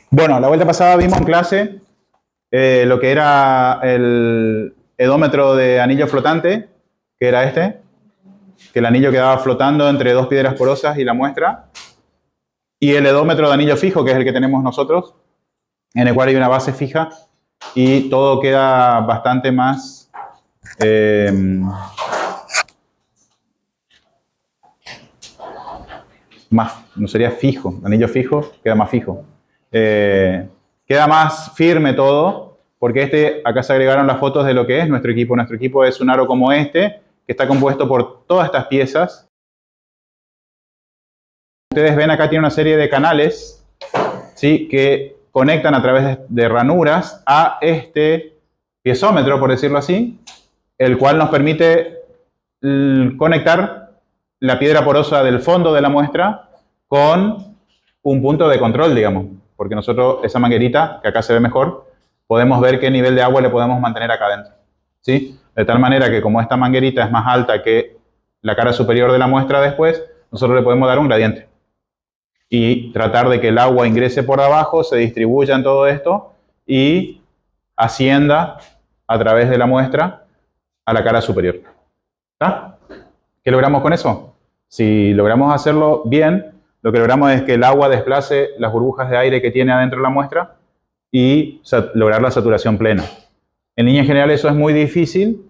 Bueno, la vuelta pasada vimos en clase lo que era el edómetro de anillo flotante, que era este, que el anillo quedaba flotando entre dos piedras porosas y la muestra, y el edómetro de anillo fijo, que es el que tenemos nosotros, en el cual hay una base fija y todo queda bastante más no sería fijo, anillo fijo, queda más fijo. Queda más firme todo, porque acá se agregaron las fotos de lo que es nuestro equipo. Nuestro equipo es un aro como este, que está compuesto por todas estas piezas. Ustedes ven acá tiene una serie de canales, ¿sí?, que conectan a través de ranuras a este piezómetro, por decirlo así, el cual nos permite conectar la piedra porosa del fondo de la muestra con un punto de control, digamos, porque nosotros esa manguerita, que acá se ve mejor, podemos ver qué nivel de agua le podemos mantener acá adentro, ¿sí? De tal manera que como esta manguerita es más alta que la cara superior de la muestra después, nosotros le podemos dar un gradiente y tratar de que el agua ingrese por abajo, se distribuya en todo esto y ascienda a través de la muestra a la cara superior. ¿Está? ¿Qué logramos con eso? Si logramos hacerlo bien, lo que logramos es que el agua desplace las burbujas de aire que tiene adentro de la muestra y lograr la saturación plena. En línea general eso es muy difícil,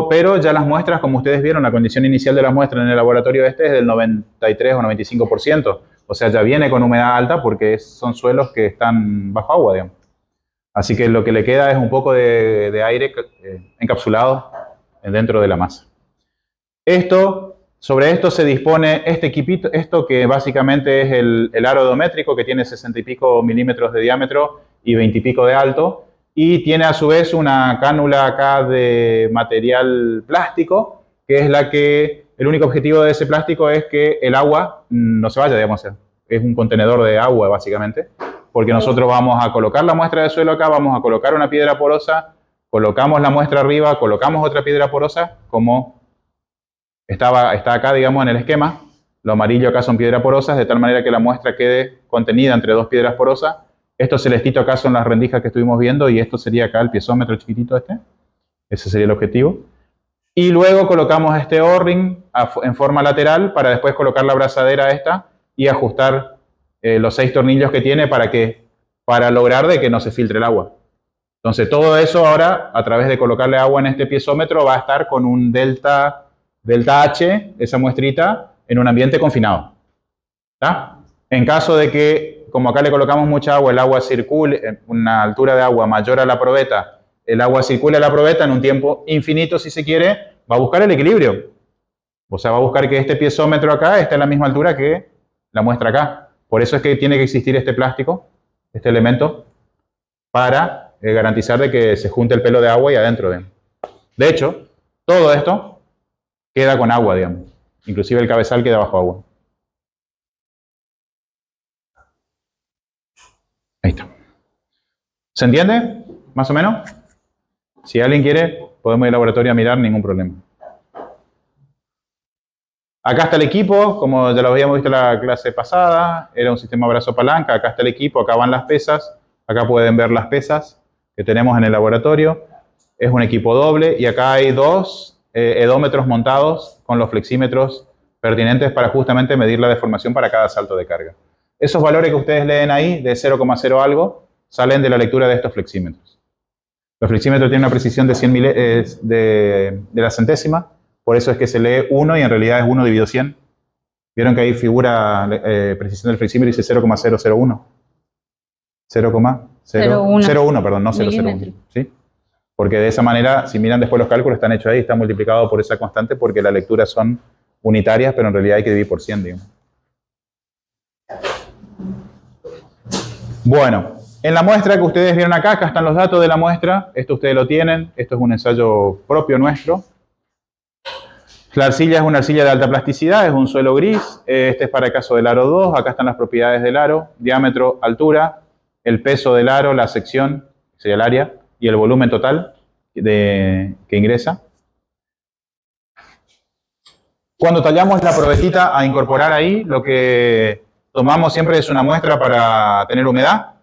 pero ya las muestras, como ustedes vieron, la condición inicial de las muestras en el laboratorio es del 93 o 95%. O sea, ya viene con humedad alta porque son suelos que están bajo agua, digamos. Así que lo que le queda es un poco de aire encapsulado dentro de la masa. Sobre esto se dispone este equipito, esto que básicamente es el aro odométrico, que tiene 60 y pico milímetros de diámetro y 20 y pico de alto, y tiene a su vez una cánula acá de material plástico, que es el único objetivo de ese plástico es que el agua no se vaya, digamos, es un contenedor de agua básicamente, porque nosotros vamos a colocar la muestra de suelo acá, vamos a colocar una piedra porosa, colocamos la muestra arriba, colocamos otra piedra porosa, como está acá, digamos, en el esquema. Lo amarillo acá son piedras porosas, de tal manera que la muestra quede contenida entre dos piedras porosas. Estos celestitos acá son las rendijas que estuvimos viendo y esto sería acá el piezómetro chiquitito este. Ese sería el objetivo. Y luego colocamos este O-ring en forma lateral para después colocar la abrazadera esta y ajustar los 6 tornillos que tiene para lograr de que no se filtre el agua. Entonces todo eso ahora, a través de colocarle agua en este piezómetro, va a estar con un delta H, esa muestrita, en un ambiente confinado. ¿Está? En caso de que, como acá le colocamos mucha agua, el agua circule en una altura de agua mayor a la probeta, el agua circule a la probeta en un tiempo infinito, si se quiere, va a buscar el equilibrio. O sea, va a buscar que este piezómetro acá esté a la misma altura que la muestra acá. Por eso es que tiene que existir este plástico, este elemento, para garantizar de que se junte el pelo de agua y adentro. De hecho, todo esto queda con agua, digamos. Inclusive el cabezal queda bajo agua. Ahí está. ¿Se entiende? ¿Más o menos? Si alguien quiere, podemos ir al laboratorio a mirar, ningún problema. Acá está el equipo, como ya lo habíamos visto en la clase pasada, era un sistema brazo-palanca. Acá está el equipo, acá van las pesas. Acá pueden ver las pesas que tenemos en el laboratorio. Es un equipo doble y acá hay 2 edómetros montados con los flexímetros pertinentes para justamente medir la deformación para cada salto de carga. Esos valores que ustedes leen ahí, de 0,0 algo, salen de la lectura de estos flexímetros. Los flexímetros tienen una precisión de 100 de la centésima, por eso es que se lee 1 y en realidad es 1 dividido 100. Vieron que ahí figura precisión del flexímetro y dice 0,001. 0,001, perdón, no 0,01. ¿Sí? Porque de esa manera, si miran después los cálculos, están hechos ahí, está multiplicado por esa constante porque las lecturas son unitarias, pero en realidad hay que dividir por 100, digamos. Bueno, en la muestra que ustedes vieron acá están los datos de la muestra. Esto ustedes lo tienen, esto es un ensayo propio nuestro. La arcilla es una arcilla de alta plasticidad, es un suelo gris. Este es para el caso del aro 2, acá están las propiedades del aro, diámetro, altura, el peso del aro, la sección, sería el área, y el volumen total que ingresa. Cuando tallamos la probetita a incorporar ahí, lo que tomamos siempre es una muestra para tener humedad,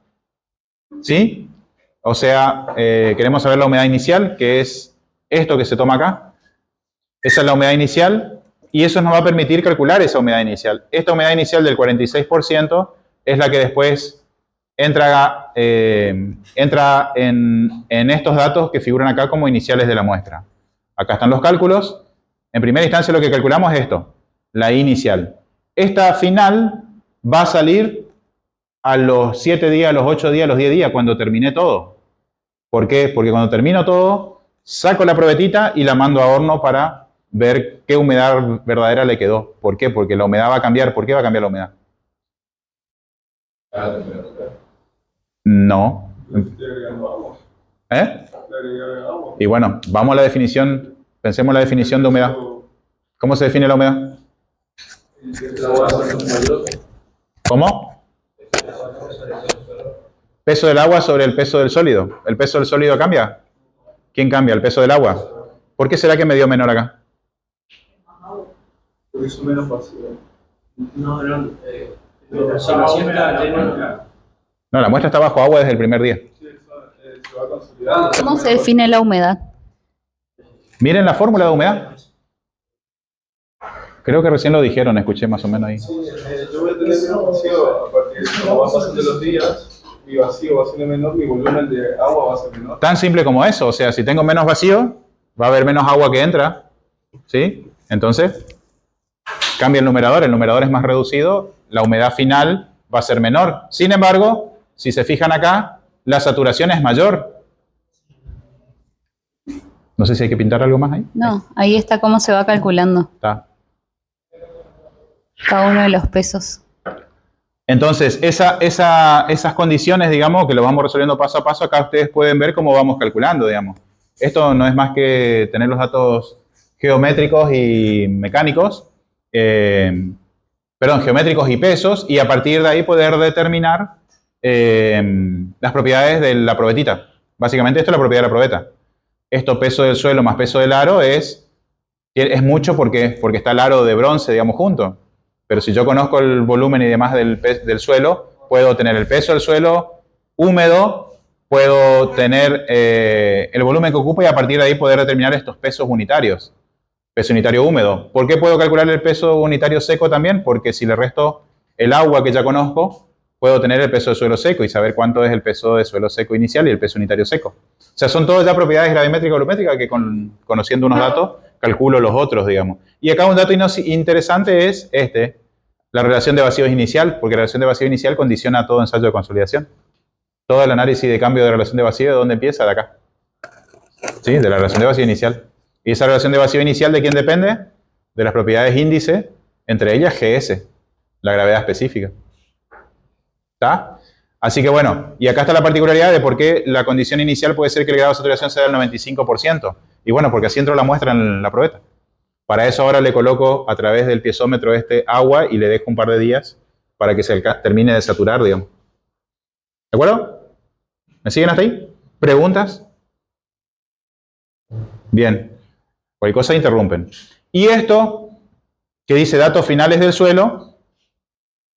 ¿sí? O sea, queremos saber la humedad inicial, que es esto que se toma acá. Esa es la humedad inicial y eso nos va a permitir calcular esa humedad inicial. Esta humedad inicial del 46% es la que después entra en estos datos que figuran acá como iniciales de la muestra. Acá están los cálculos. En primera instancia lo que calculamos es esto, la inicial. Esta final va a salir a los 7 días, a los 8 días, a los 10 días, cuando terminé todo. ¿Por qué? Porque cuando termino todo, saco la probetita y la mando a horno para ver qué humedad verdadera le quedó. ¿Por qué? Porque la humedad va a cambiar. ¿Por qué va a cambiar la humedad? No. ¿Eh? Y bueno, vamos a la definición, pensemos en la definición de humedad. ¿Cómo se define la humedad? ¿Cómo? Peso del agua sobre el peso del sólido. ¿El peso del sólido cambia? ¿Quién cambia? ¿El peso del agua? ¿Por qué será que me dio menor acá? Porque es menos vacío. No, si la siembra llena. No, la muestra está bajo agua desde el primer día. Se va consolidando. ¿Cómo se define la humedad? Miren la fórmula de humedad. Creo que recién lo dijeron, escuché más o menos ahí. Sí, yo voy a tener menos vacío a partir de cómo van pasando los días. Mi vacío va a ser menor, mi volumen de agua va a ser menor. Tan simple como eso, o sea, si tengo menos vacío, va a haber menos agua que entra, ¿sí? Entonces, cambia el numerador es más reducido, la humedad final va a ser menor. Sin embargo, si se fijan acá, la saturación es mayor. No sé si hay que pintar algo más ahí. No, ahí está cómo se va calculando Está. cada uno de los pesos. Entonces, esas condiciones, digamos, que lo vamos resolviendo paso a paso, acá ustedes pueden ver cómo vamos calculando, digamos. Esto no es más que tener los datos geométricos y mecánicos, geométricos y pesos, y a partir de ahí poder determinar las propiedades de la probetita. Básicamente esto es la propiedad de la probeta. Esto, peso del suelo más peso del aro, es mucho porque está el aro de bronce, digamos, junto. Pero si yo conozco el volumen y demás del suelo, puedo tener el peso del suelo húmedo, puedo tener el volumen que ocupa y a partir de ahí poder determinar estos pesos unitarios. Peso unitario húmedo. ¿Por qué puedo calcular el peso unitario seco también? Porque si le resto el agua que ya conozco, puedo tener el peso de suelo seco y saber cuánto es el peso de suelo seco inicial y el peso unitario seco. O sea, son todas ya propiedades gravimétricas y volumétricas que conociendo unos datos, calculo los otros, digamos. Y acá un dato interesante es la relación de vacíos inicial, porque la relación de vacío inicial condiciona todo ensayo de consolidación. Todo el análisis de cambio de relación de vacío, ¿de dónde empieza? De acá. ¿Sí? De la relación de vacío inicial. ¿Y esa relación de vacío inicial de quién depende? De las propiedades índice, entre ellas GS, la gravedad específica. ¿Está? Así que bueno, y acá está la particularidad de por qué la condición inicial puede ser que el grado de saturación sea del 95%. Y bueno, porque así entró la muestra en la probeta. Para eso ahora le coloco a través del piezómetro agua y le dejo un par de días para que se termine de saturar, digamos. ¿De acuerdo? ¿Me siguen hasta ahí? ¿Preguntas? Bien. Cualquier cosa interrumpen. Y esto, que dice datos finales del suelo.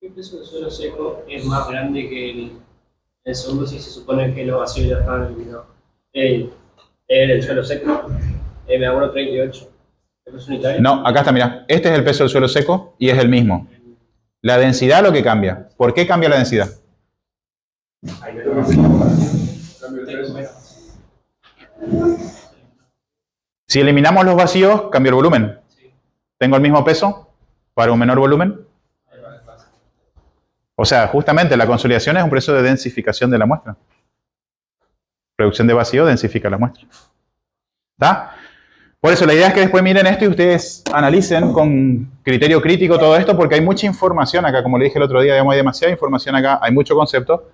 ¿Qué peso del suelo seco es más grande que el segundo si se supone que los vacíos ya están eliminados? El suelo seco, me da 1,38. ¿El peso unitario? No, acá está, mira. Este es el peso del suelo seco y es el mismo. La densidad lo que cambia. ¿Por qué cambia la densidad? Si eliminamos los vacíos, cambia el volumen. ¿Tengo el mismo peso para un menor volumen? O sea, justamente la consolidación es un proceso de densificación de la muestra. Reducción de vacío densifica la muestra. ¿Está? Por eso la idea es que después miren esto y ustedes analicen con criterio crítico todo esto, porque hay mucha información acá. Como le dije el otro día, digamos, hay demasiada información acá, hay mucho concepto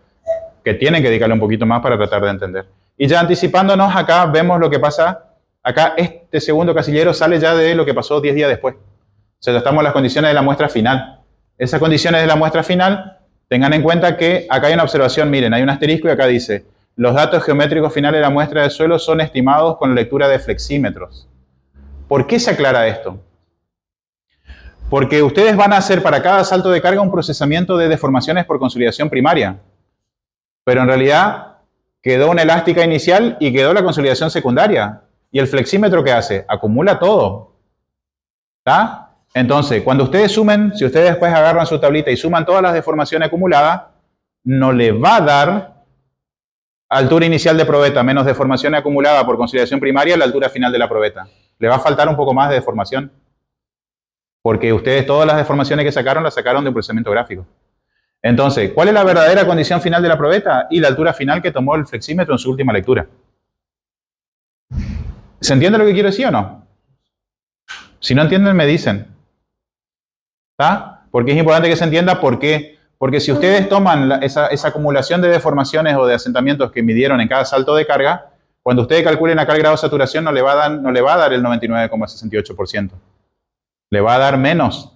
que tienen que dedicarle un poquito más para tratar de entender. Y ya anticipándonos acá, vemos lo que pasa. Acá este segundo casillero sale ya de lo que pasó 10 días después. O sea, ya estamos en las condiciones de la muestra final. Esas condiciones de la muestra final, tengan en cuenta que acá hay una observación, miren, hay un asterisco y acá dice, los datos geométricos finales de la muestra del suelo son estimados con la lectura de flexímetros. ¿Por qué se aclara esto? Porque ustedes van a hacer para cada salto de carga un procesamiento de deformaciones por consolidación primaria. Pero en realidad quedó una elástica inicial y quedó la consolidación secundaria. ¿Y el flexímetro qué hace? Acumula todo. ¿Está? Entonces, cuando ustedes sumen, si ustedes después agarran su tablita y suman todas las deformaciones acumuladas, no le va a dar altura inicial de probeta menos deformación acumulada por consolidación primaria la altura final de la probeta. Le va a faltar un poco más de deformación. Porque ustedes todas las deformaciones que sacaron, las sacaron de un procesamiento gráfico. Entonces, ¿cuál es la verdadera condición final de la probeta? Y la altura final que tomó el flexímetro en su última lectura. ¿Se entiende lo que quiero decir o no? Si no entienden, me dicen. ¿Está? Porque es importante que se entienda por qué. Porque si ustedes toman esa acumulación de deformaciones o de asentamientos que midieron en cada salto de carga, cuando ustedes calculen acá el grado de saturación no le va a dar el 99,68%. Le va a dar menos.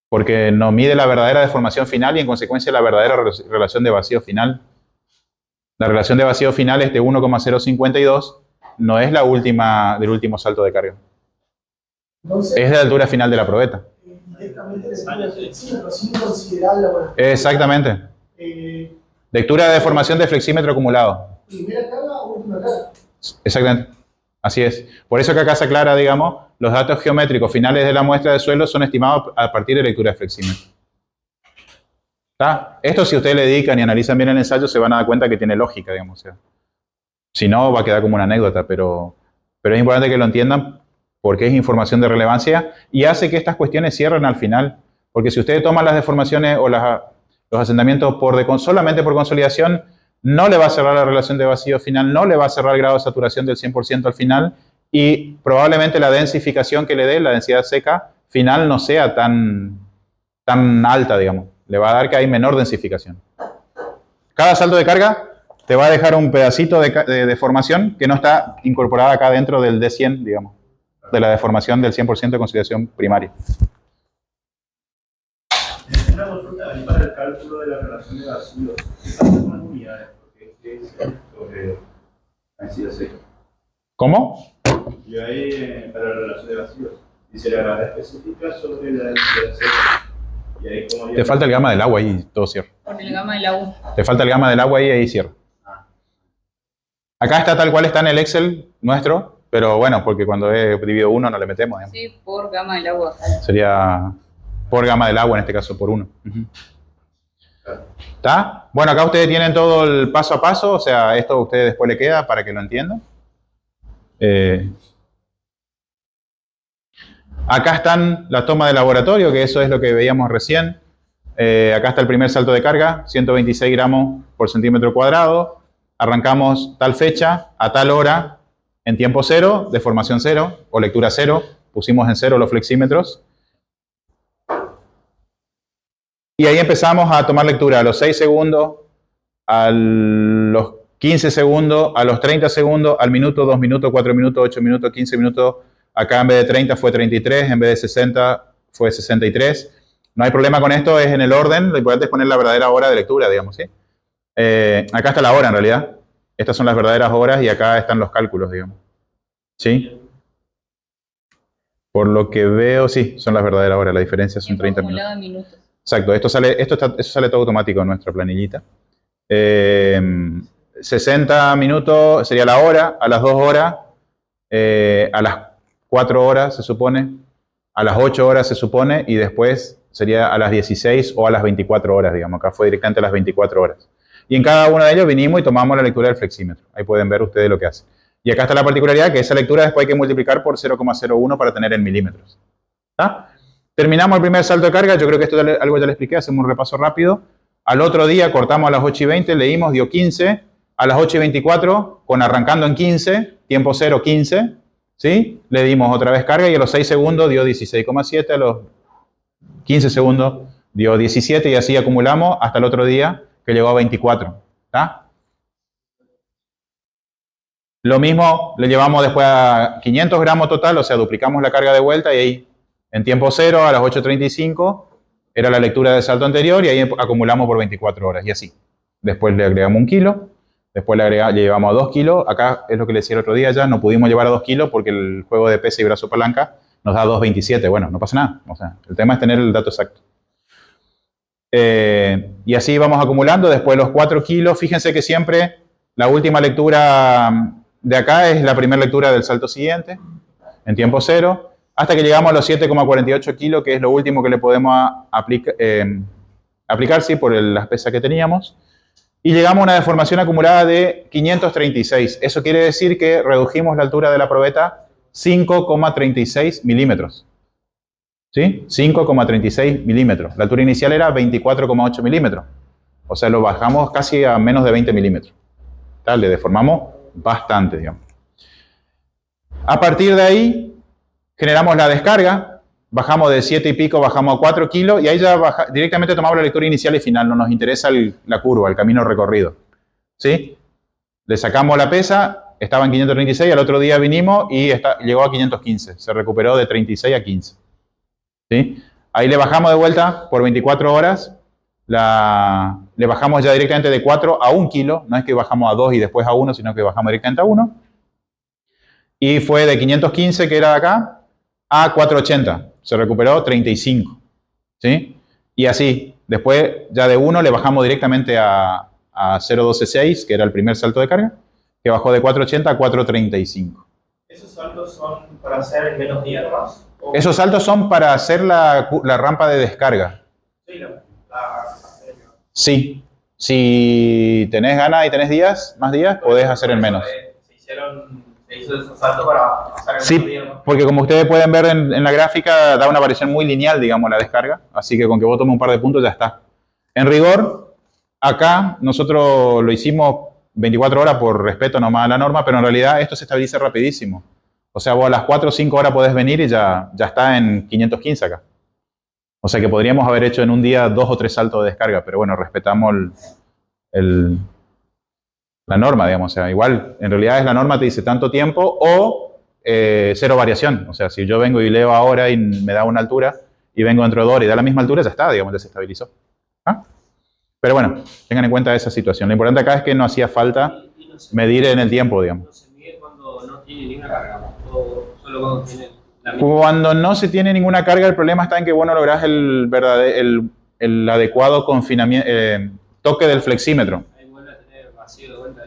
Porque no mide la verdadera deformación final y en consecuencia la verdadera relación de vacío final. La relación de vacío final es de 1,052, no es la última del último salto de carga. Entonces, Es de la altura final de la probeta. directamente lectura del flexímetro, sin considerar la Exactamente. Lectura de deformación de flexímetro acumulado. primera carga o última carga. Exactamente. Así es. Por eso que acá se aclara, digamos, los datos geométricos finales de la muestra de suelo son estimados a partir de lectura de flexímetro. ¿Está? Esto si ustedes le dedican y analizan bien el ensayo se van a dar cuenta que tiene lógica, digamos. O sea, si no, va a quedar como una anécdota, pero es importante que lo entiendan porque es información de relevancia y hace que estas cuestiones cierren al final. Porque si ustedes toman las deformaciones o los asentamientos solamente por consolidación, no le va a cerrar la relación de vacío final, no le va a cerrar el grado de saturación del 100% al final y probablemente la densificación que le dé, la densidad seca final, no sea tan alta, digamos. Le va a dar que hay menor densificación. Cada salto de carga te va a dejar un pedacito de deformación que no está incorporada acá dentro del D100, digamos, de la deformación del 100% de consolidación primaria. Una consulta ahí para el cálculo de la relación de vacíos. ¿Qué pasa con las unidades? Porque es sobre densidad seca. ¿Cómo? Yo ahí, para la relación de vacíos, dice la gravedad específica sobre la densidad seca. Y ahí como Te falta el gamma del agua y todo cierra. Por el gamma del agua. Te falta el gamma del agua y ahí cierra. Acá está tal cual está en el Excel nuestro, pero bueno, porque cuando he dividido 1 no le metemos. Digamos. Sí, por gamma del agua. Sería por gamma del agua, en este caso por 1. ¿Está? Bueno, acá ustedes tienen todo el paso a paso, o sea, esto a ustedes después le queda para que lo entiendan. Acá están la toma de laboratorio, que eso es lo que veíamos recién. Acá está el primer salto de carga, 126 gramos por centímetro cuadrado. Arrancamos tal fecha, a tal hora, en tiempo cero, deformación cero o lectura cero. Pusimos en cero los flexímetros. Y ahí empezamos a tomar lectura a los 6 segundos, a los 15 segundos, a los 30 segundos, al minuto, 2 minutos, 4 minutos, 8 minutos, 15 minutos. Acá en vez de 30 fue 33, en vez de 60 fue 63. No hay problema con esto, es en el orden. Lo importante es poner la verdadera hora de lectura, digamos, ¿sí? Acá está la hora, en realidad. Estas son las verdaderas horas y acá están los cálculos, digamos. ¿Sí? Por lo que veo, sí, son las verdaderas horas. La diferencia son 30 minutos. Exacto, eso sale todo automático en nuestra planillita. 60 minutos sería la hora, a las 2 horas, a las 4 horas se supone, a las 8 horas se supone y después sería a las 16 o a las 24 horas, digamos. Acá fue directamente a las 24 horas. Y en cada uno de ellos vinimos y tomamos la lectura del flexímetro. Ahí pueden ver ustedes lo que hace. Y acá está la particularidad que esa lectura después hay que multiplicar por 0,01 para tener en milímetros. ¿Está? Terminamos el primer salto de carga, yo creo que esto algo ya le expliqué, hacemos un repaso rápido. Al otro día cortamos a las 8:20, leímos, dio 15. A las 8:24, con arrancando en 15, tiempo 0, 15, ¿sí? Le dimos otra vez carga y a los 6 segundos dio 16,7, a los 15 segundos dio 17 y así acumulamos hasta el otro día que llegó a 24. ¿Está? Lo mismo le llevamos después a 500 gramos total, o sea, duplicamos la carga de vuelta y ahí en tiempo 0 a las 8:35 era la lectura del salto anterior y ahí acumulamos por 24 horas y así. Después le agregamos 1 kilo, después le llevamos a 2 kilos. Acá es lo que le decía el otro día ya, no pudimos llevar a 2 kilos porque el juego de pesa y brazo palanca nos da 2,27. Bueno, no pasa nada. O sea, el tema es tener el dato exacto. Y así vamos acumulando. Después los 4 kilos. Fíjense que siempre la última lectura de acá es la primera lectura del salto siguiente, en tiempo cero, hasta que llegamos a los 7,48 kilos, que es lo último que le podemos aplicar, sí, por las pesas que teníamos. Y llegamos a una deformación acumulada de 536. Eso quiere decir que redujimos la altura de la probeta 5,36 milímetros. ¿Sí? 5,36 milímetros. La altura inicial era 24,8 milímetros. O sea, lo bajamos casi a menos de 20 milímetros. ¿Tal? Le deformamos bastante, digamos. A partir de ahí, generamos la descarga. Bajamos de 7 y pico, bajamos a 4 kilos. Y ahí ya directamente tomamos la lectura inicial y final. No nos interesa la curva, el camino recorrido. ¿Sí? Le sacamos la pesa, estaba en 536. Al otro día vinimos y llegó a 515. Se recuperó de 36 a 15. ¿Sí? Ahí le bajamos de vuelta por 24 horas, le bajamos ya directamente de 4 a 1 kilo, no es que bajamos a 2 y después a 1, sino que bajamos directamente a 1. Y fue de 515, que era de acá, a 480, se recuperó 35. ¿Sí? Y así, después ya de 1 le bajamos directamente a 0,126, que era el primer salto de carga, que bajó de 480 a 435. ¿Esos saltos son para hacer en menos días más? Esos saltos son para hacer la rampa de descarga. Sí, Sí. Si tenés ganas y tenés más días, podés hacer en menos. Se hizo esos saltos para hacer en menos días. Sí, porque como ustedes pueden ver en la gráfica, da una variación muy lineal, digamos, la descarga. Así que con que vos tomes un par de puntos ya está. En rigor, acá nosotros lo hicimos 24 horas por respeto nomás a la norma, pero en realidad esto se estabiliza rapidísimo. O sea, vos a las 4 o 5 horas podés venir y ya está en 515 acá. O sea que podríamos haber hecho en un día 2 o 3 saltos de descarga, pero bueno, respetamos la norma, digamos. O sea, igual, en realidad es la norma, te dice tanto tiempo o 0 variación. O sea, si yo vengo y leo ahora y me da una altura y vengo dentro de 2 horas y da la misma altura, ya está, digamos, ya se estabilizó. ¿Ah? Pero bueno, tengan en cuenta esa situación. Lo importante acá es que no hacía falta medir en el tiempo, digamos. ¿No se mide cuando no tiene ninguna carga? ¿O solo cuando tiene la misma? Cuando no se tiene ninguna carga, el problema está en que vos no lográs el adecuado confinamiento, toque del flexímetro. Ahí vuelve a tener vacío de vuelta.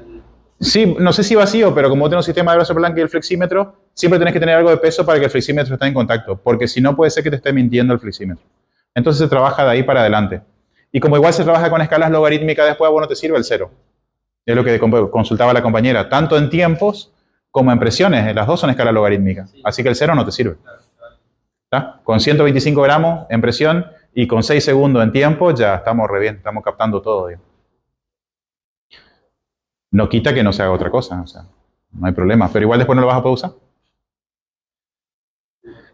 Sí, no sé si vacío, pero como tenés un sistema de brazo palanca y el flexímetro, siempre tenés que tener algo de peso para que el flexímetro esté en contacto, porque si no puede ser que te esté mintiendo el flexímetro. Entonces se trabaja de ahí para adelante. Y como igual se trabaja con escalas logarítmicas después, bueno, te sirve el 0. Es lo que consultaba la compañera. Tanto en tiempos como en presiones, las dos son escalas logarítmicas. Así que el 0 no te sirve. ¿Está? Con 125 gramos en presión y con 6 segundos en tiempo ya estamos re bien, estamos captando todo. Digamos. No quita que no se haga otra cosa, o sea, no hay problema, pero igual después no lo vas a poder usar.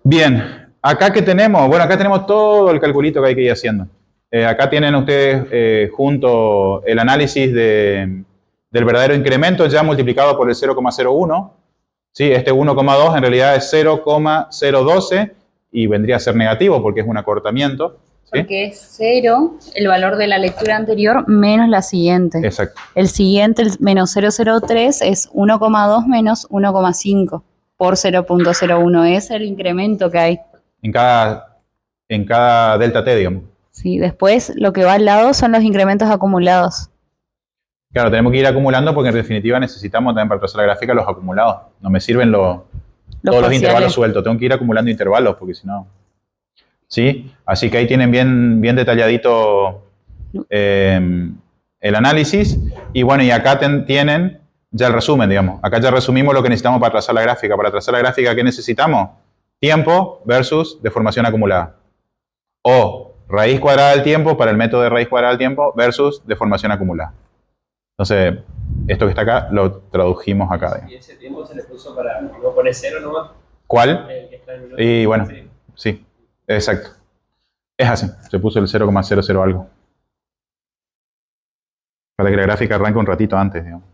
Bien, acá que tenemos, bueno, acá tenemos todo el calculito que hay que ir haciendo. Acá tienen ustedes junto el análisis del verdadero incremento ya multiplicado por el 0,01. ¿Sí? Este 1,2 en realidad es 0,012 y vendría a ser negativo porque es un acortamiento. ¿Sí? Porque es 0 el valor de la lectura anterior menos la siguiente. Exacto. El siguiente, el menos 0,03, es 1,2 menos 1,5 por 0,01. Es el incremento que hay. En cada delta T, digamos. Sí, después lo que va al lado son los incrementos acumulados. Claro, tenemos que ir acumulando porque en definitiva necesitamos también para trazar la gráfica los acumulados. No me sirven todos los intervalos sueltos. Tengo que ir acumulando intervalos porque si no... ¿Sí? Así que ahí tienen bien detalladito el análisis. Y bueno, y acá tienen ya el resumen, digamos. Acá ya resumimos lo que necesitamos para trazar la gráfica. Para trazar la gráfica, ¿qué necesitamos? Tiempo versus deformación acumulada. O raíz cuadrada del tiempo para el método de raíz cuadrada del tiempo versus deformación acumulada. Entonces, esto que está acá lo tradujimos acá. Digamos. ¿Y ese tiempo se le puso para no poner 0 nomás? ¿Cuál? El que está en el Y bueno, sí, exacto. Es así, se puso el 0,00 algo. Para que la gráfica arranque un ratito antes, digamos.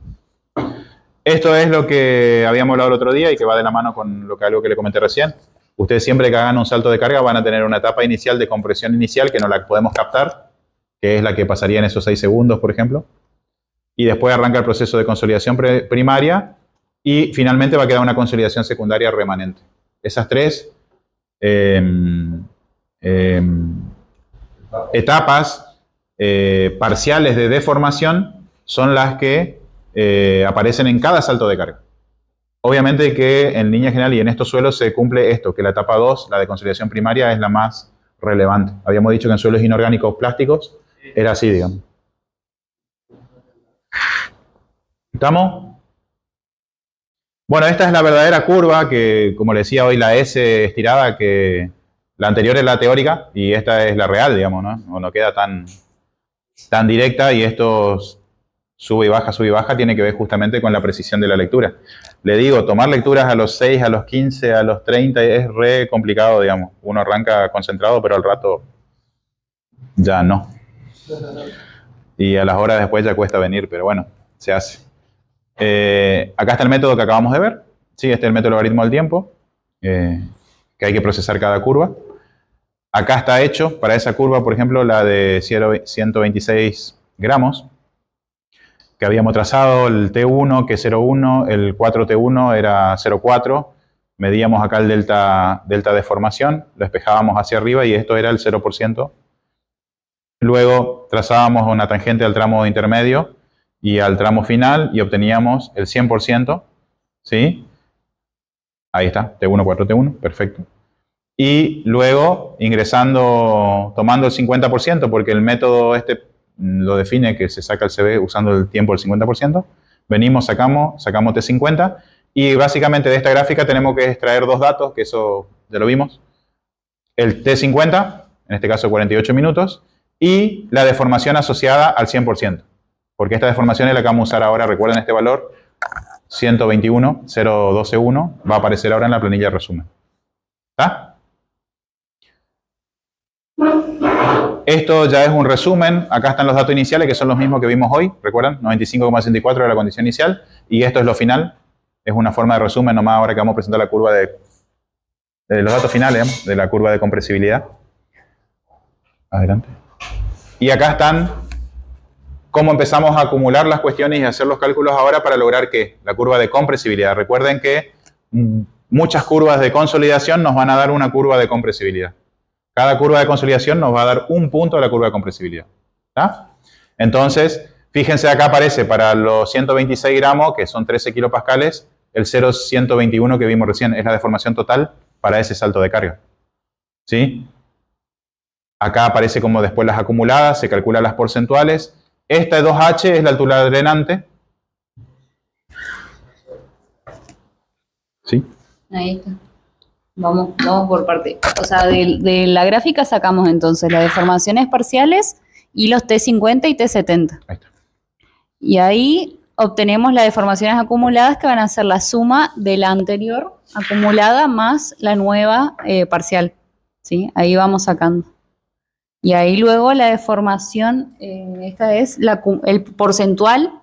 Esto es lo que habíamos hablado el otro día y que va de la mano con algo que le comenté recién. Ustedes siempre que hagan un salto de carga van a tener una etapa inicial de compresión inicial que no la podemos captar, que es la que pasaría en esos 6 segundos, por ejemplo. Y después arranca el proceso de consolidación primaria y finalmente va a quedar una consolidación secundaria remanente. Esas tres etapas parciales de deformación son las que aparecen en cada salto de carga. Obviamente que en línea general y en estos suelos se cumple esto, que la etapa 2, la de consolidación primaria, es la más relevante. Habíamos dicho que en suelos inorgánicos plásticos era así, digamos. ¿Estamos? Bueno, esta es la verdadera curva que, como le decía hoy, la S estirada, que la anterior es la teórica y esta es la real, digamos, ¿no? No queda tan directa y esto sube y baja, tiene que ver justamente con la precisión de la lectura. Le digo, tomar lecturas a los 6, a los 15, a los 30 es re complicado, digamos. Uno arranca concentrado, pero al rato ya no. Y a las horas después ya cuesta venir, pero bueno, se hace. Acá está el método que acabamos de ver. Sí, este es el método logaritmo del tiempo, que hay que procesar cada curva. Acá está hecho para esa curva, por ejemplo, la de 126 gramos, que habíamos trazado el T1, que es 0,1, el 4T1 era 0,4, medíamos acá el delta de formación, lo espejábamos hacia arriba y esto era el 0%. Luego trazábamos una tangente al tramo intermedio y al tramo final y obteníamos el 100%, ¿sí? Ahí está, T1, 4T1, perfecto. Y luego ingresando, tomando el 50%, porque el método este lo define que se saca el CB usando el tiempo del 50%, venimos, sacamos T50 y básicamente de esta gráfica tenemos que extraer dos datos, que eso ya lo vimos. El T50, en este caso 48 minutos, y la deformación asociada al 100%, porque esta deformación es la que vamos a usar ahora, recuerden este valor, 121,012,1, va a aparecer ahora en la planilla de resumen. ¿Está? Esto ya es un resumen, acá están los datos iniciales que son los mismos que vimos hoy, ¿recuerdan? 95,64 era la condición inicial y esto es lo final, es una forma de resumen nomás ahora que vamos a presentar la curva de los datos finales, digamos, de la curva de compresibilidad. Adelante. Y acá están cómo empezamos a acumular las cuestiones y hacer los cálculos ahora para lograr ¿qué? La curva de compresibilidad. Recuerden que muchas curvas de consolidación nos van a dar una curva de compresibilidad. Cada curva de consolidación nos va a dar un punto de la curva de compresibilidad. ¿Está? Entonces, fíjense, acá aparece para los 126 gramos, que son 13 kilopascales, el 0,121 que vimos recién, es la deformación total para ese salto de carga. ¿Sí? Acá aparece como después las acumuladas, se calculan las porcentuales. Esta 2H es la altura drenante. ¿Sí? Ahí está. Vamos por parte. O sea, de la gráfica sacamos entonces las deformaciones parciales y los T50 y T70. Ahí está. Y ahí obtenemos las deformaciones acumuladas que van a ser la suma de la anterior acumulada más la nueva parcial. ¿Sí? Ahí vamos sacando. Y ahí luego la deformación, esta es el porcentual,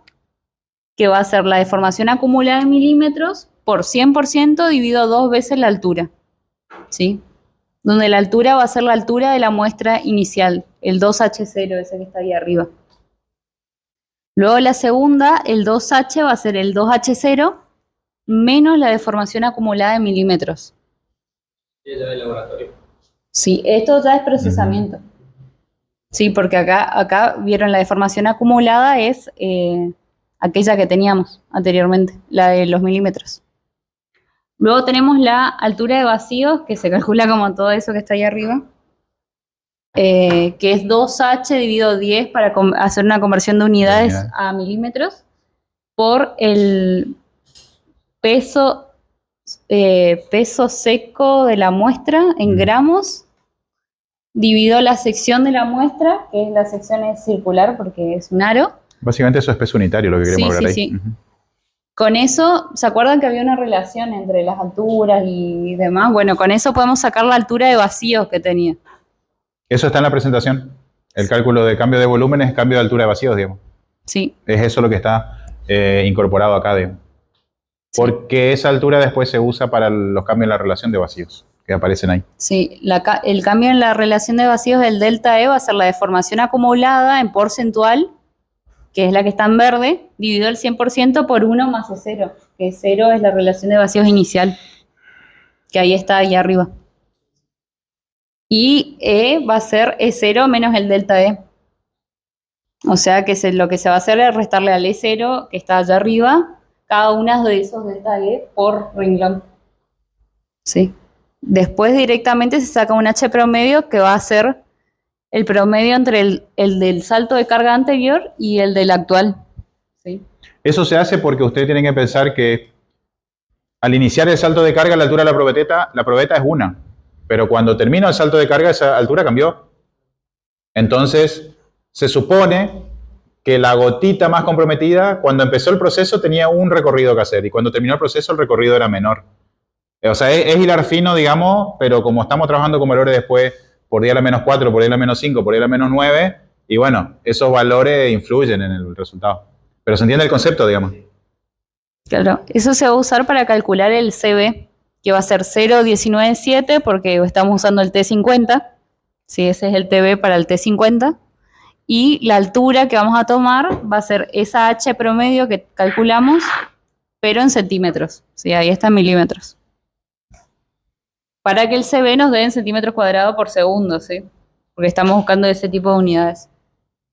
que va a ser la deformación acumulada en milímetros por 100% dividido 2 veces la altura. ¿Sí? Donde la altura va a ser la altura de la muestra inicial, el 2H0, ese que está ahí arriba. Luego la segunda, el 2H va a ser el 2H0 menos la deformación acumulada en milímetros. Y ya del laboratorio. Sí, esto ya es procesamiento. Sí, porque acá vieron la deformación acumulada es aquella que teníamos anteriormente, la de los milímetros. Luego tenemos la altura de vacíos, que se calcula como todo eso que está ahí arriba, que es 2H dividido 10 para hacer una conversión de unidades a milímetros, por el peso seco de la muestra en gramos, dividido la sección de la muestra, que es la sección es circular porque es un aro. Básicamente eso es peso unitario, lo que queremos lograr ahí. Sí. Con eso, ¿se acuerdan que había una relación entre las alturas y demás? Bueno, con eso podemos sacar la altura de vacíos que tenía. Eso está en la presentación. El cálculo de cambio de volumen es cambio de altura de vacíos, digamos. Sí. Es eso lo que está incorporado acá, digamos. Porque esa altura después se usa para los cambios en la relación de vacíos que aparecen ahí. Sí, el cambio en la relación de vacíos del delta E va a ser la deformación acumulada en porcentual, que es la que está en verde, dividido el 100% por 1 más E0, que 0 es la relación de vacíos inicial, que ahí está, ahí arriba. Y E va a ser E0 menos el delta E. O sea que lo que se va a hacer es restarle al E0, que está allá arriba, cada uno de esos delta E por renglón. ¿Sí? Después directamente se saca un H promedio que va a ser el promedio entre el del salto de carga anterior y el del actual. ¿Sí? Eso se hace porque ustedes tienen que pensar que al iniciar el salto de carga, la altura de la probeta es 1. Pero cuando termina el salto de carga, esa altura cambió. Entonces, se supone que la gotita más comprometida, cuando empezó el proceso, tenía un recorrido que hacer. Y cuando terminó el proceso, el recorrido era menor. O sea, es hilar fino, digamos, pero como estamos trabajando con valores después por día a la menos 4, por día a la menos 5, por día a la menos 9, y bueno, esos valores influyen en el resultado. Pero se entiende el concepto, digamos. Claro, eso se va a usar para calcular el CB, que va a ser 0,197 porque estamos usando el T50. Sí, ese es el TB para el T50. Y la altura que vamos a tomar va a ser esa H promedio que calculamos, pero en centímetros. Sí, ahí está en milímetros. Para que el CB nos dé en centímetros cuadrados por segundo, ¿sí? Porque estamos buscando ese tipo de unidades.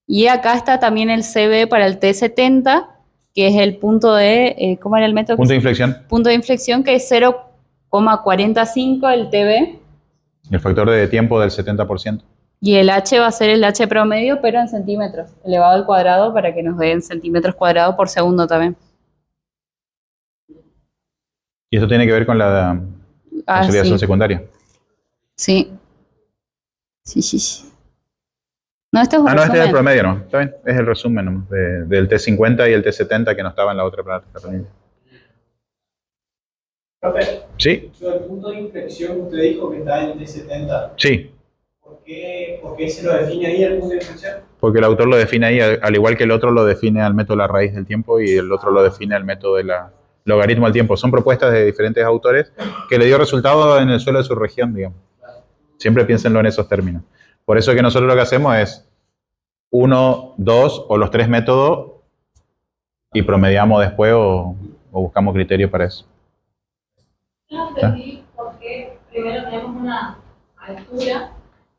Y acá está también el CB para el T70, que es el punto de, ¿cómo era el método? Punto de inflexión. Punto de inflexión, que es 0,45 el TB. El factor de tiempo del 70%. Y el H va a ser el H promedio, pero en centímetros, elevado al cuadrado para que nos dé en centímetros cuadrados por segundo también. Y esto tiene que ver con la consolidación Sí. secundaria. Sí. Sí. No, este es un No, este es el resumen. promedio, ¿no? Está bien, es el resumen nomás, del T50 y el T70 que no estaba en la otra planilla. Profe, ¿Sí? el punto de inflexión que usted dijo que está en el T70, Sí, ¿por qué se lo define ahí el punto de inflexión? porque el autor lo define ahí, al igual que el otro lo define al método de la raíz del tiempo y el otro lo define al método de la logaritmo del tiempo. Son propuestas de diferentes autores que le dio resultado en el suelo de su región, digamos. Siempre piénsenlo en esos términos. Por eso que nosotros lo que hacemos es 1, 2 o los 3 métodos y promediamos después o buscamos criterios para eso. No entendí por qué primero tenemos una altura,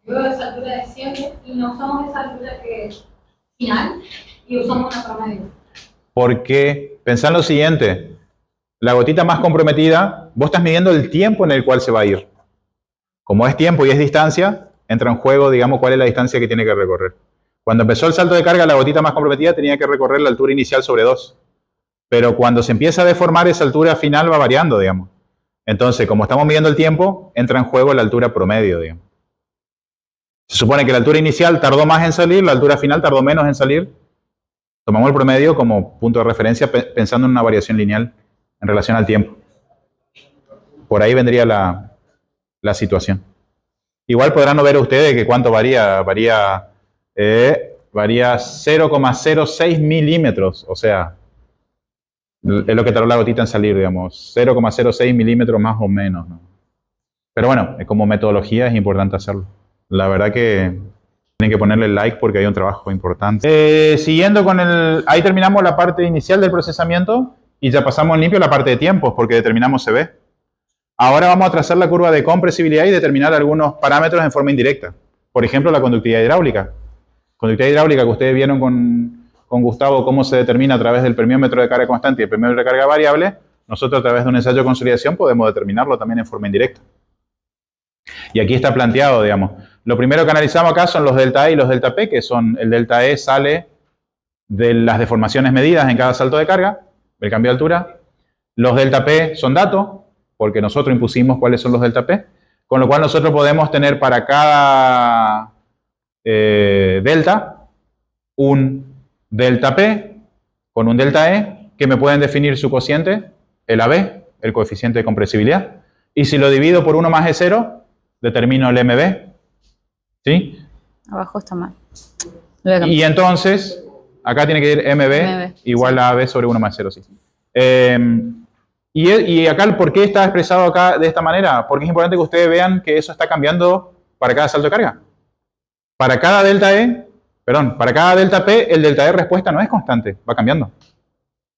luego esa altura de siempre, y no usamos esa altura que es final y usamos una promedio. Porque, pensá en lo siguiente, la gotita más comprometida, vos estás midiendo el tiempo en el cual se va a ir. Como es tiempo y es distancia, entra en juego, digamos, cuál es la distancia que tiene que recorrer. Cuando empezó el salto de carga, la gotita más comprometida tenía que recorrer la altura inicial sobre 2. Pero cuando se empieza a deformar, esa altura final va variando, digamos. Entonces, como estamos midiendo el tiempo, entra en juego la altura promedio, digamos. Se supone que la altura inicial tardó más en salir, la altura final tardó menos en salir. Tomamos el promedio como punto de referencia pensando en una variación lineal en relación al tiempo. Por ahí vendría la situación. Igual podrán ver ustedes que cuánto varía. Varía 0,06 milímetros, o sea, es lo que tardó la gotita en salir, digamos, 0,06 milímetros más o menos, ¿no? Pero bueno, como metodología es importante hacerlo. La verdad que tienen que ponerle like porque hay un trabajo importante. Siguiendo con ahí terminamos la parte inicial del procesamiento y ya pasamos en limpio a la parte de tiempos porque determinamos CB. Ahora vamos a trazar la curva de compresibilidad y determinar algunos parámetros en forma indirecta. Por ejemplo, la conductividad hidráulica. Conductividad hidráulica que ustedes vieron con Gustavo cómo se determina a través del permiómetro de carga constante y el permiómetro de carga variable, nosotros a través de un ensayo de consolidación podemos determinarlo también en forma indirecta. Y aquí está planteado, digamos. Lo primero que analizamos acá son los delta E y los delta P, que son el delta E sale de las deformaciones medidas en cada salto de carga, el cambio de altura. Los delta P son datos, porque nosotros impusimos cuáles son los delta P, con lo cual nosotros podemos tener para cada delta un delta P con un delta E que me pueden definir su cociente, el AB, el coeficiente de compresibilidad, y si lo divido por 1 más E0, determino el MB, ¿sí? Abajo está mal. Y entonces, acá tiene que ir MB igual a AB sobre 1 más 0, sí. Y acá, ¿por qué está expresado acá de esta manera? Porque es importante que ustedes vean que eso está cambiando para cada salto de carga. Para cada delta P, el delta E respuesta no es constante, va cambiando.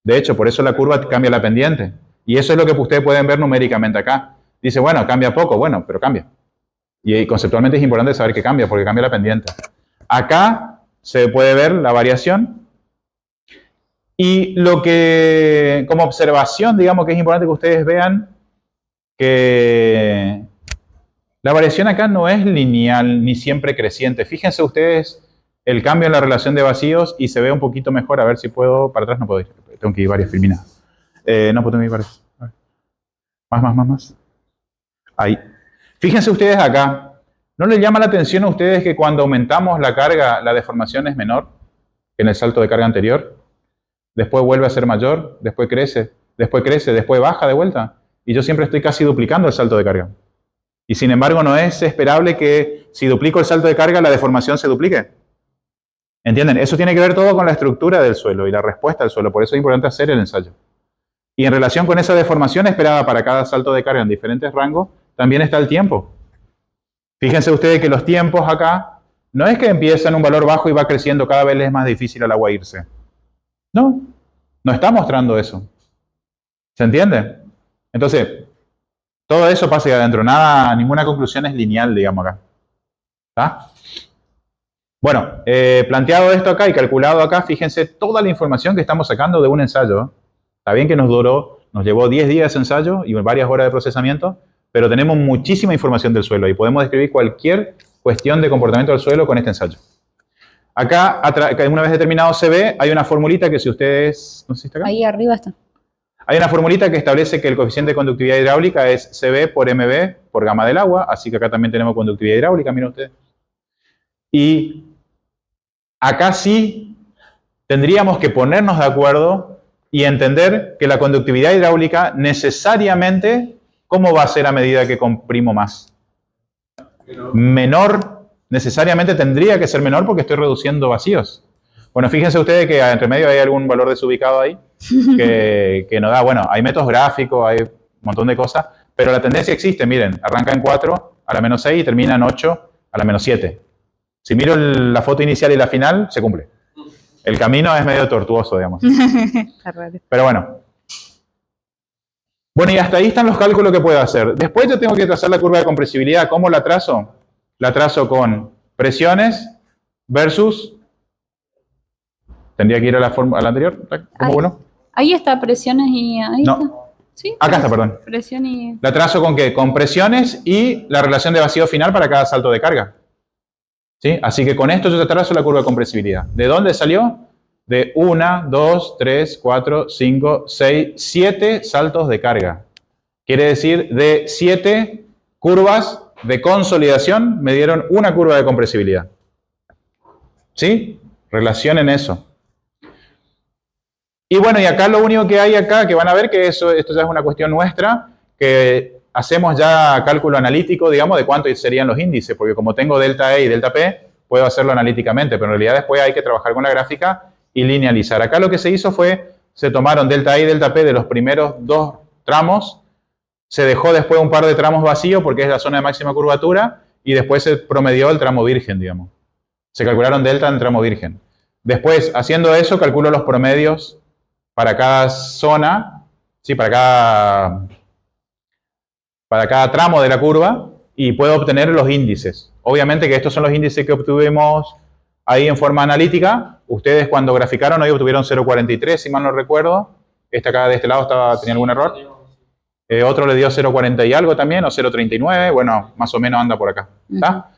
De hecho, por eso la curva cambia la pendiente. Y eso es lo que ustedes pueden ver numéricamente acá. Dice, bueno, cambia poco, bueno, pero cambia. Y conceptualmente es importante saber que cambia, porque cambia la pendiente. Acá se puede ver la variación. Y lo que, como observación, digamos que es importante que ustedes vean que la variación acá no es lineal ni siempre creciente. Fíjense ustedes el cambio en la relación de vacíos y se ve un poquito mejor. A ver si puedo, para atrás no puedo ir. Tengo que ir varias filminadas. No puedo ir varias. Más. Ahí. Fíjense ustedes acá. ¿No les llama la atención a ustedes que cuando aumentamos la carga, la deformación es menor que en el salto de carga anterior? Después vuelve a ser mayor, después crece, después baja de vuelta. Y yo siempre estoy casi duplicando el salto de carga. Y sin embargo no es esperable que si duplico el salto de carga la deformación se duplique. ¿Entienden? Eso tiene que ver todo con la estructura del suelo y la respuesta al suelo. Por eso es importante hacer el ensayo. Y en relación con esa deformación esperada para cada salto de carga en diferentes rangos, también está el tiempo. Fíjense ustedes que los tiempos acá no es que empieza en un valor bajo y va creciendo, cada vez es más difícil al agua irse. No está mostrando eso. ¿Se entiende? Entonces, todo eso pasa ahí adentro. Ninguna conclusión es lineal, digamos acá. ¿Está? Bueno, planteado esto acá y calculado acá, fíjense toda la información que estamos sacando de un ensayo. Está bien que nos llevó 10 días de ensayo y varias horas de procesamiento, pero tenemos muchísima información del suelo y podemos describir cualquier cuestión de comportamiento del suelo con este ensayo. Acá, una vez determinado CB, hay una formulita que si ustedes... No sé si está acá. Ahí arriba está. Hay una formulita que establece que el coeficiente de conductividad hidráulica es CB por MB por gamma del agua, así que acá también tenemos conductividad hidráulica, miren ustedes. Y acá sí tendríamos que ponernos de acuerdo y entender que la conductividad hidráulica necesariamente, ¿cómo va a ser a medida que comprimo más? Menor, necesariamente tendría que ser menor porque estoy reduciendo vacíos. Bueno, fíjense ustedes que entre medio hay algún valor desubicado ahí que nos da, bueno, hay métodos gráficos, hay un montón de cosas, pero la tendencia existe, miren, arranca en 4 a la menos 6 y termina en 8 a la menos 7. Si miro la foto inicial y la final, se cumple. El camino es medio tortuoso, digamos. Pero bueno. Bueno, y hasta ahí están los cálculos que puedo hacer. Después yo tengo que trazar la curva de compresibilidad. ¿Cómo la trazo? La trazo con presiones versus... Tendría que ir a la anterior. ¿Cómo bueno? Ahí está, presiones y... Ahí no. está. ¿Sí? Acá está, perdón. Presión y... La trazo con ¿qué? Con presiones y la relación de vacío final para cada salto de carga. ¿Sí? Así que con esto yo trazo la curva de compresibilidad. ¿De dónde salió? De 1, 2, 3, 4, 5, 6, 7 saltos de carga. Quiere decir, de 7 curvas de consolidación me dieron una curva de compresibilidad. ¿Sí? Relacionen eso. Y bueno, y acá lo único que hay acá, que van a ver que esto ya es una cuestión nuestra, que hacemos ya cálculo analítico, digamos, de cuánto serían los índices, porque como tengo delta E y delta P, puedo hacerlo analíticamente, pero en realidad después hay que trabajar con la gráfica y linealizar. Acá lo que se hizo fue, se tomaron delta E y delta P de los primeros 2 tramos, se dejó después un par de tramos vacíos porque es la zona de máxima curvatura, y después se promedió el tramo virgen, digamos. Se calcularon delta en tramo virgen. Después, haciendo eso, calculo los promedios para cada zona, sí, para cada tramo de la curva, y puedo obtener los índices. Obviamente que estos son los índices que obtuvimos ahí en forma analítica. Ustedes cuando graficaron hoy obtuvieron 0.43, si mal no recuerdo. Este acá de este lado tenía algún error. Otro le dio 0.40 y algo también, o 0.39. Bueno, más o menos anda por acá. ¿Está?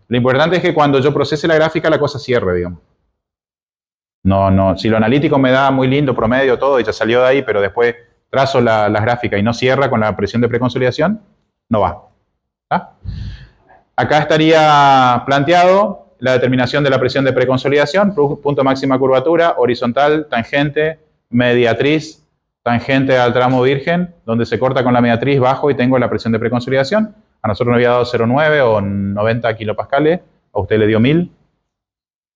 Lo importante es que cuando yo procese la gráfica, la cosa cierre, digamos. No, si lo analítico me da muy lindo promedio, todo, y ya salió de ahí, pero después trazo las gráficas y no cierra con la presión de preconsolidación, no va. ¿Está? Acá estaría planteado la determinación de la presión de preconsolidación, punto máxima curvatura, horizontal, tangente, mediatriz, tangente al tramo virgen, donde se corta con la mediatriz bajo y tengo la presión de preconsolidación. A nosotros nos había dado 0,9 o 90 kilopascales, a usted le dio 1000,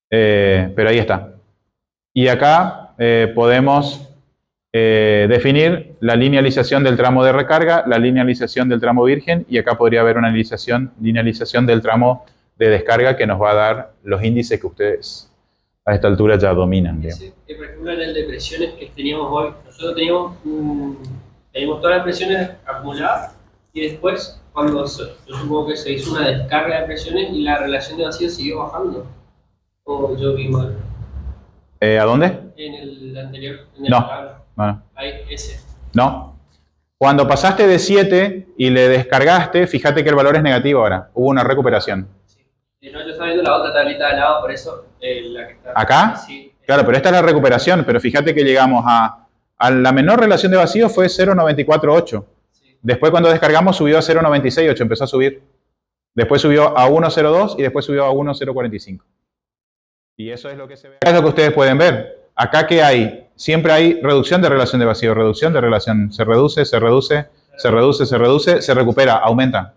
pero ahí está. Y acá podemos definir la linealización del tramo de recarga, la linealización del tramo virgen, y acá podría haber una linealización del tramo de descarga que nos va a dar los índices que ustedes a esta altura ya dominan. Por ejemplo, en el de presiones que teníamos hoy, nosotros teníamos todas las presiones acumuladas y después yo supongo que se hizo una descarga de presiones y la relación de vacío siguió bajando. O yo vi mal. ¿A dónde? En el anterior, en el No. tablo. Bueno, Ahí, ese. no. Cuando pasaste de 7 y le descargaste, fíjate que el valor es negativo ahora. Hubo una recuperación. Sí. No, yo estaba viendo la otra tablita de lado, por eso la que está. ¿Acá? Sí. Claro, pero esta es la recuperación, pero fíjate que llegamos a la menor relación de vacío fue 0,948. Sí. Después cuando descargamos subió a 0,968, empezó a subir. Después subió a 1,02 y después subió a 1,045. Y eso es lo que se ve. Es lo que ustedes pueden ver. Acá que hay, siempre hay reducción de relación de vacío, reducción de relación. Se reduce, se reduce, se reduce, se reduce, se recupera, aumenta.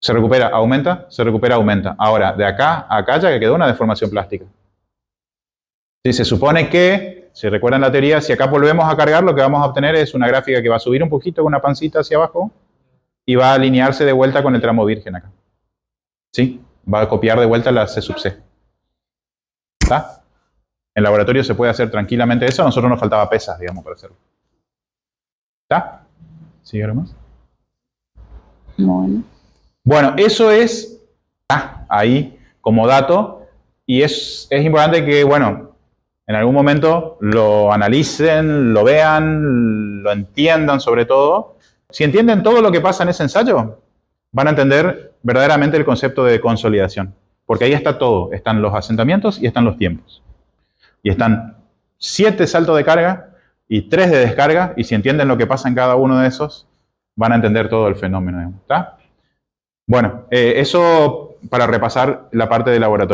Se recupera, aumenta, se recupera, aumenta. Ahora, de acá a acá ya que quedó una deformación plástica. Sí, se supone que, si recuerdan la teoría, si acá volvemos a cargar, lo que vamos a obtener es una gráfica que va a subir un poquito con una pancita hacia abajo y va a alinearse de vuelta con el tramo virgen acá. ¿Sí? Va a copiar de vuelta la C sub C. ¿Está? En laboratorio se puede hacer tranquilamente eso. A nosotros nos faltaba pesas, digamos, para hacerlo. ¿Está? ¿Sigue algo más? Bueno. Bueno, eso es ahí como dato. Y es importante que, bueno, en algún momento lo analicen, lo vean, lo entiendan sobre todo. Si entienden todo lo que pasa en ese ensayo, van a entender verdaderamente el concepto de consolidación. Porque ahí está todo. Están los asentamientos y están los tiempos. Y están 7 saltos de carga y 3 de descarga. Y si entienden lo que pasa en cada uno de esos, van a entender todo el fenómeno. ¿Está? Bueno, eso para repasar la parte de laboratorio.